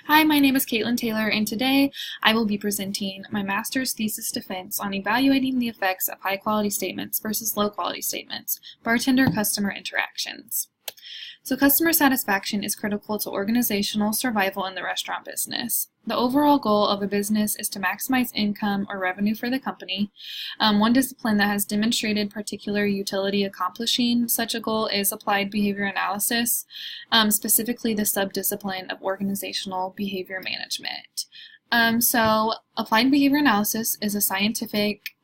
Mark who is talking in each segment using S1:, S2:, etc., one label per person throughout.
S1: Hi, my name is KTaylor, and today I will be presenting my master's thesis defense on evaluating the effects of high-quality statements versus low-quality statements, bartender-customer interactions. So customer satisfaction is critical to organizational survival in the restaurant business. The overall goal of a business is to maximize income or revenue for the company. One discipline that has demonstrated particular utility accomplishing such a goal is applied behavior analysis, specifically the subdiscipline of organizational behavior management. So applied behavior analysis is a scientific,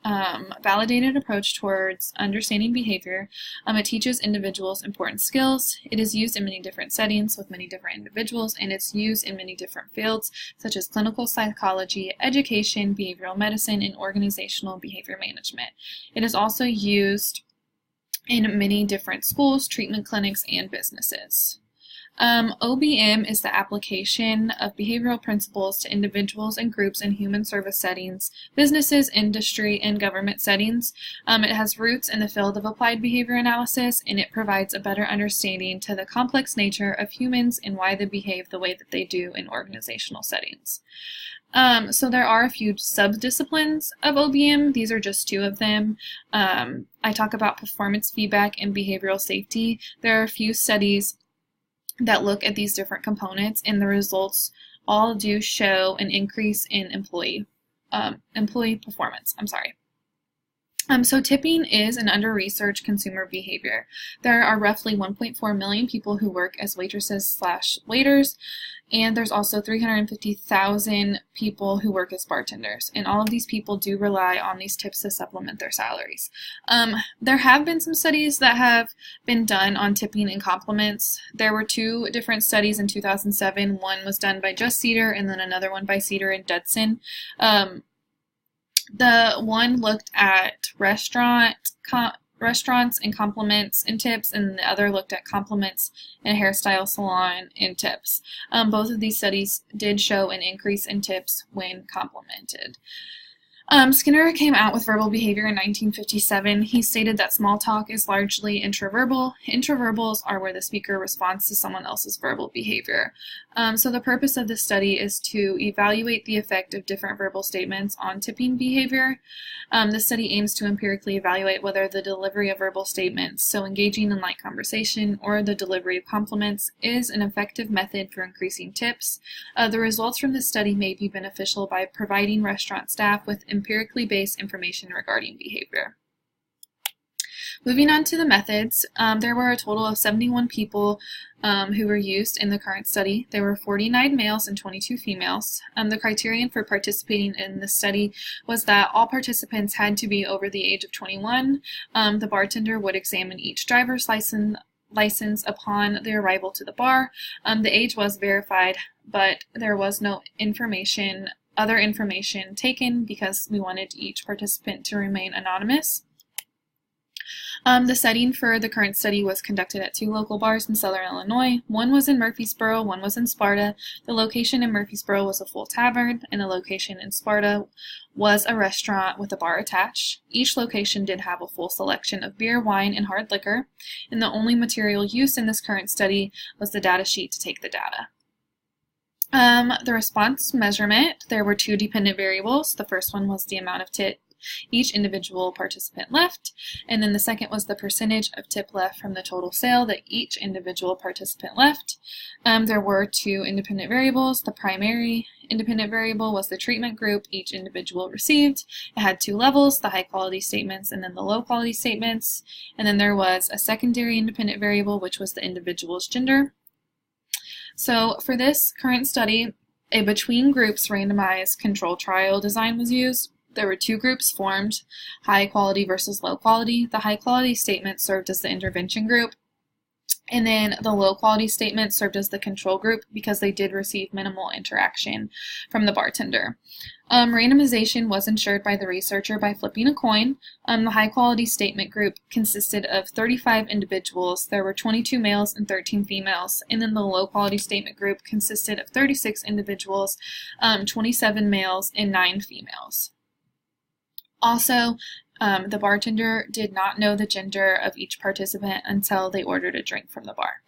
S1: validated approach towards understanding behavior. It teaches individuals important skills. It is used in many different settings with many different individuals, and it's used in many different fields such as clinical psychology, education, behavioral medicine, and organizational behavior management. It is also used in many different schools, treatment clinics, and businesses. OBM is the application of behavioral principles to individuals and groups in human service settings, businesses, industry, and government settings. It has roots in the field of applied behavior analysis, and it provides a better understanding to the complex nature of humans and why they behave the way that they do in organizational settings. So there are a few subdisciplines of OBM. These are just two of them. I talk about performance feedback and behavioral safety. There are a few studies that look at these different components, and the results all do show an increase in employee performance. So tipping is an under-researched consumer behavior. There are roughly 1.4 million people who work as waitresses/waiters, and there's also 350,000 people who work as bartenders, and all of these people do rely on these tips to supplement their salaries. There have been some studies that have been done on tipping and compliments. There were two different studies in 2007. One was done by Just Cedar, and then another one by Cedar and Dudson. The one looked at restaurants and compliments and tips, and the other looked at compliments and hairstyle salon and tips. Both of these studies did show an increase in tips when complimented. Skinner came out with verbal behavior in 1957. He stated that small talk is largely intraverbal. Intraverbals are where the speaker responds to someone else's verbal behavior. So the purpose of this study is to evaluate the effect of different verbal statements on tipping behavior. The study aims to empirically evaluate whether the delivery of verbal statements, so engaging in light conversation, or the delivery of compliments is an effective method for increasing tips. The results from this study may be beneficial by providing restaurant staff with empirically based information regarding behavior. Moving on to the methods, there were a total of 71 people who were used in the current study. There were 49 males and 22 females. The criterion for participating in the study was that all participants had to be over the age of 21. The bartender would examine each driver's license upon their arrival to the bar. The age was verified, but there was no other information taken because we wanted each participant to remain anonymous. The setting for the current study was conducted at two local bars in Southern Illinois. One was in Murfreesboro, one was in Sparta. The location in Murfreesboro was a full tavern, and the location in Sparta was a restaurant with a bar attached. Each location did have a full selection of beer, wine, and hard liquor, and the only material used in this current study was the data sheet to take the data. The response measurement, there were two dependent variables. The first one was the amount of tip each individual participant left, and then the second was the percentage of tip left from the total sale that each individual participant left. There were two independent variables. The primary independent variable was the treatment group each individual received. It had two levels, the high quality statements and then the low quality statements. And then there was a secondary independent variable, which was the individual's gender. So for this current study, a between groups randomized control trial design was used. There were two groups formed, high quality versus low quality. The high quality statement served as the intervention group, and then the low quality statement served as the control group because they did receive minimal interaction from the bartender. Randomization was ensured by the researcher by flipping a coin. The high quality statement group consisted of 35 individuals. There were 22 males and 13 females. And then the low quality statement group consisted of 36 individuals, 27 males and 9 females. Also, the bartender did not know the gender of each participant until they ordered a drink from the bar.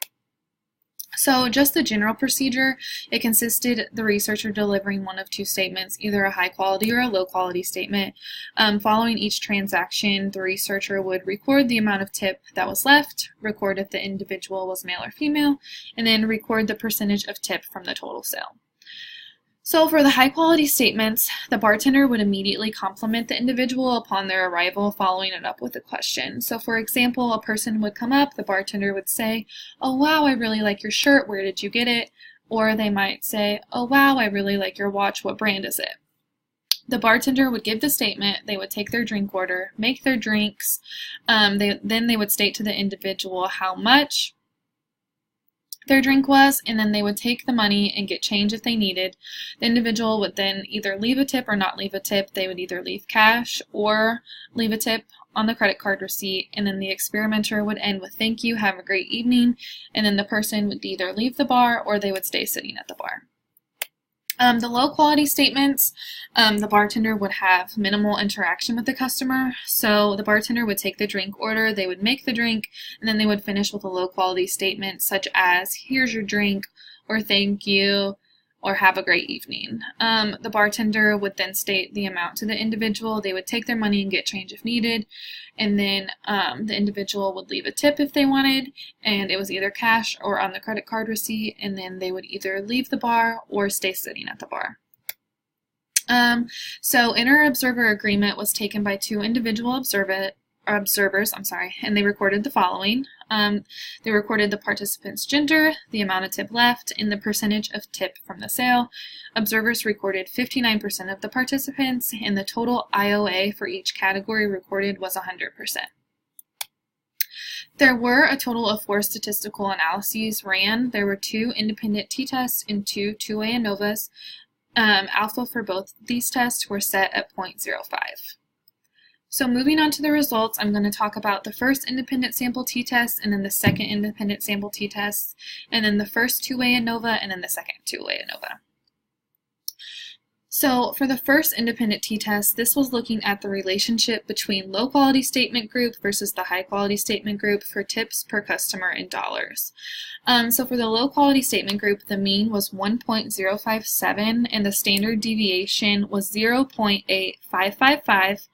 S1: So just the general procedure, it consisted the researcher delivering one of two statements, either a high quality or a low quality statement. Following each transaction, the researcher would record the amount of tip that was left, record if the individual was male or female, and then record the percentage of tip from the total sale. So for the high quality statements, the bartender would immediately compliment the individual upon their arrival, following it up with a question. So for example, a person would come up, the bartender would say, "Oh wow, I really like your shirt, where did you get it?" Or they might say, "Oh wow, I really like your watch, what brand is it?" The bartender would give the statement, they would take their drink order, make their drinks, then they would state to the individual how much their drink was, and then they would take the money and get change if they needed. The individual would then either leave a tip or not leave a tip. They would either leave cash or leave a tip on the credit card receipt, and then the experimenter would end with "Thank you, have a great evening," and then the person would either leave the bar or they would stay sitting at the bar. The low quality statements, the bartender would have minimal interaction with the customer. So the bartender would take the drink order, they would make the drink, and then they would finish with a low quality statement such as "Here's your drink," or "Thank you," or "Have a great evening." The bartender would then state the amount to the individual. They would take their money and get change if needed, and then the individual would leave a tip if they wanted, and it was either cash or on the credit card receipt, and then they would either leave the bar or stay sitting at the bar. So inter-observer agreement was taken by two individual observers, and they recorded the following. They recorded the participant's gender, the amount of tip left, and the percentage of tip from the sale. Observers recorded 59% of the participants, and the total IOA for each category recorded was 100%. There were a total of 4 statistical analyses ran. There were 2 independent t-tests and 2 two-way ANOVAs. Alpha for both these tests were set at 0.05. So moving on to the results, I'm going to talk about the first independent sample t-test, and then the second independent sample t-test, and then the first two-way ANOVA, and then the second two-way ANOVA. So for the first independent t-test, this was looking at the relationship between low quality statement group versus the high quality statement group for tips per customer in dollars. So for the low quality statement group, the mean was 1.057 and the standard deviation was 0.8555.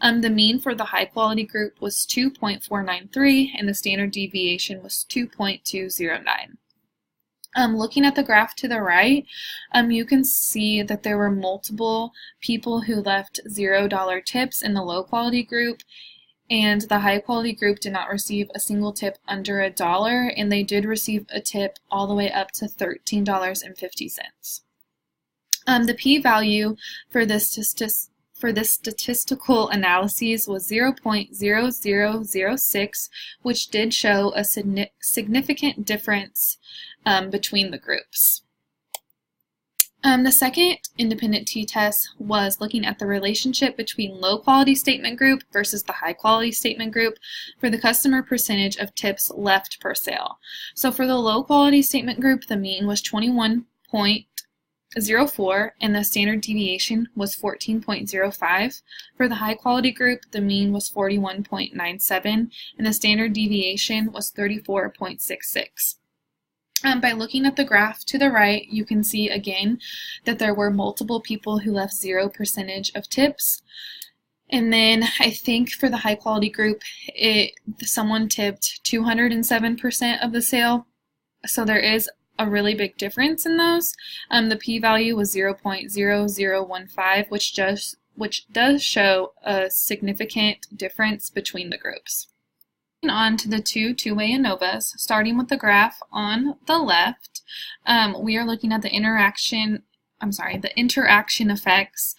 S1: The mean for the high quality group was 2.493 and the standard deviation was 2.209. Looking at the graph to the right, you can see that there were multiple people who left $0 tips in the low quality group, and the high quality group did not receive a single tip under $1, and they did receive a tip all the way up to $13.50. The p-value for this statistical analysis was 0.0006, which did show a significant difference between the groups. The second independent t-test was looking at the relationship between low quality statement group versus the high quality statement group for the customer percentage of tips left per sale. So for the low quality statement group, the mean was 21.04 and the standard deviation was 14.05. For the high quality group, the mean was 41.97 and the standard deviation was 34.66. By looking at the graph to the right, you can see again that there were multiple people who left 0% of tips. And then I think for the high quality group, someone tipped 207% of the sale. So there is a really big difference in those. The p-value was 0.0015, which does show a significant difference between the groups. On to the two-way ANOVAs, starting with the graph on the left, we are looking at the interaction effects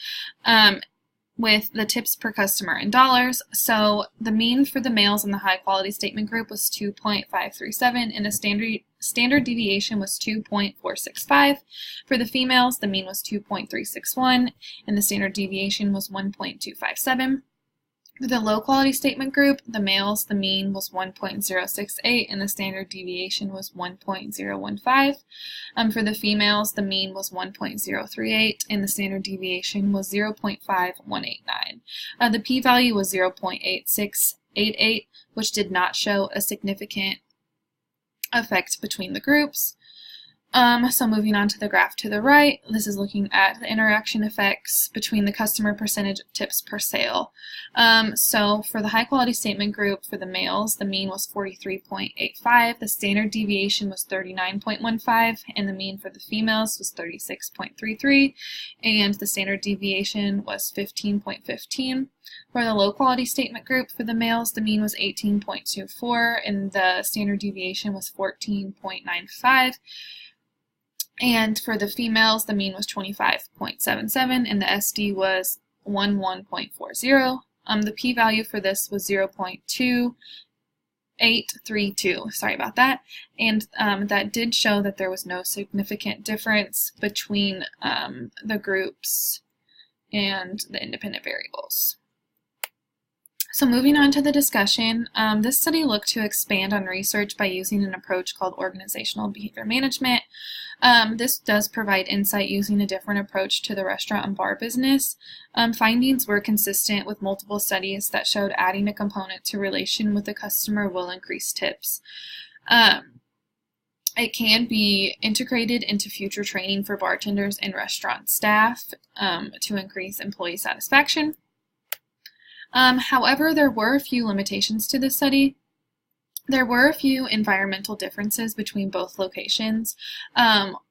S1: with the tips per customer in dollars. So the mean for the males in the high quality statement group was 2.537 and the standard deviation was 2.465. For the females, the mean was 2.361 and the standard deviation was 1.257. For the low quality statement group, the males, the mean was 1.068 and the standard deviation was 1.015. For the females, the mean was 1.038 and the standard deviation was 0.5189. The p-value was 0.8688, which did not show a significant effect between the groups. So moving on to the graph to the right, this is looking at the interaction effects between the customer percentage of tips per sale. So for the high quality statement group for the males, the mean was 43.85, the standard deviation was 39.15, and the mean for the females was 36.33, and the standard deviation was 15.15. For the low quality statement group for the males, the mean was 18.24, and the standard deviation was 14.95. And for the females, the mean was 25.77, and the SD was 11.40. The p-value for this was 0.2832. Sorry about that. And that did show that there was no significant difference between the groups and the independent variables. So moving on to the discussion, this study looked to expand on research by using an approach called organizational behavior management. This does provide insight using a different approach to the restaurant and bar business. Findings were consistent with multiple studies that showed adding a component to relation with the customer will increase tips. It can be integrated into future training for bartenders and restaurant staff to increase employee satisfaction. However, there were a few limitations to this study. There were a few environmental differences between both locations.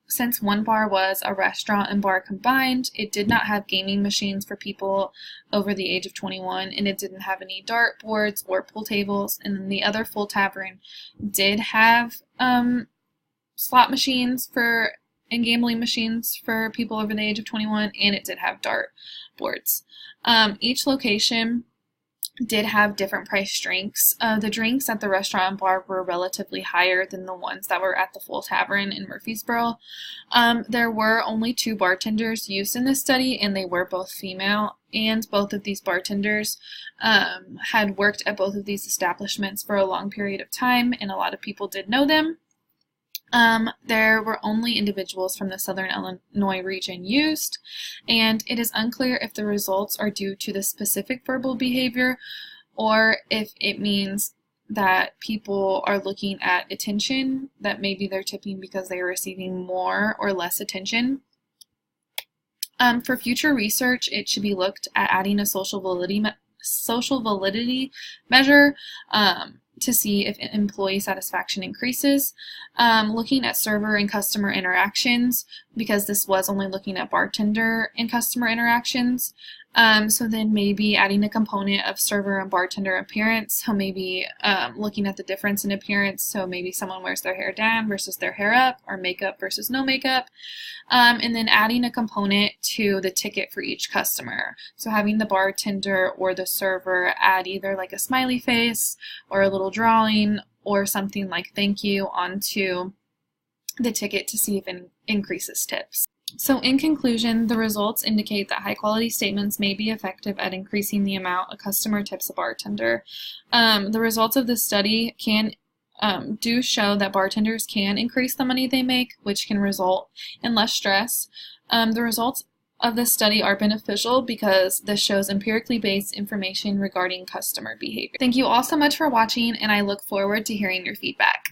S1: Since one bar was a restaurant and bar combined, it did not have gaming machines for people over the age of 21, and it didn't have any dart boards or pool tables, and then the other full tavern did have slot machines and gambling machines for people over the age of 21, and it did have dart boards. Each location did have different price drinks. The drinks at the restaurant and bar were relatively higher than the ones that were at the Full Tavern in Murfreesboro. There were only 2 bartenders used in this study, and they were both female, and both of these bartenders had worked at both of these establishments for a long period of time, and a lot of people did know them. There were only individuals from the Southern Illinois region used, and it is unclear if the results are due to the specific verbal behavior or if it means that people are looking at attention, that maybe they're tipping because they are receiving more or less attention. For future research, it should be looked at adding a social validity measure to see if employee satisfaction increases, looking at server and customer interactions, because this was only looking at bartender and customer interactions. So then maybe adding a component of server and bartender appearance, so maybe looking at the difference in appearance, so maybe someone wears their hair down versus their hair up, or makeup versus no makeup, and then adding a component to the ticket for each customer. So having the bartender or the server add either like a smiley face or a little drawing or something like thank you onto the ticket to see if it increases tips. So in conclusion, the results indicate that high-quality statements may be effective at increasing the amount a customer tips a bartender. The results of this study do show that bartenders can increase the money they make, which can result in less stress. The results of this study are beneficial because this shows empirically based information regarding customer behavior. Thank you all so much for watching, and I look forward to hearing your feedback.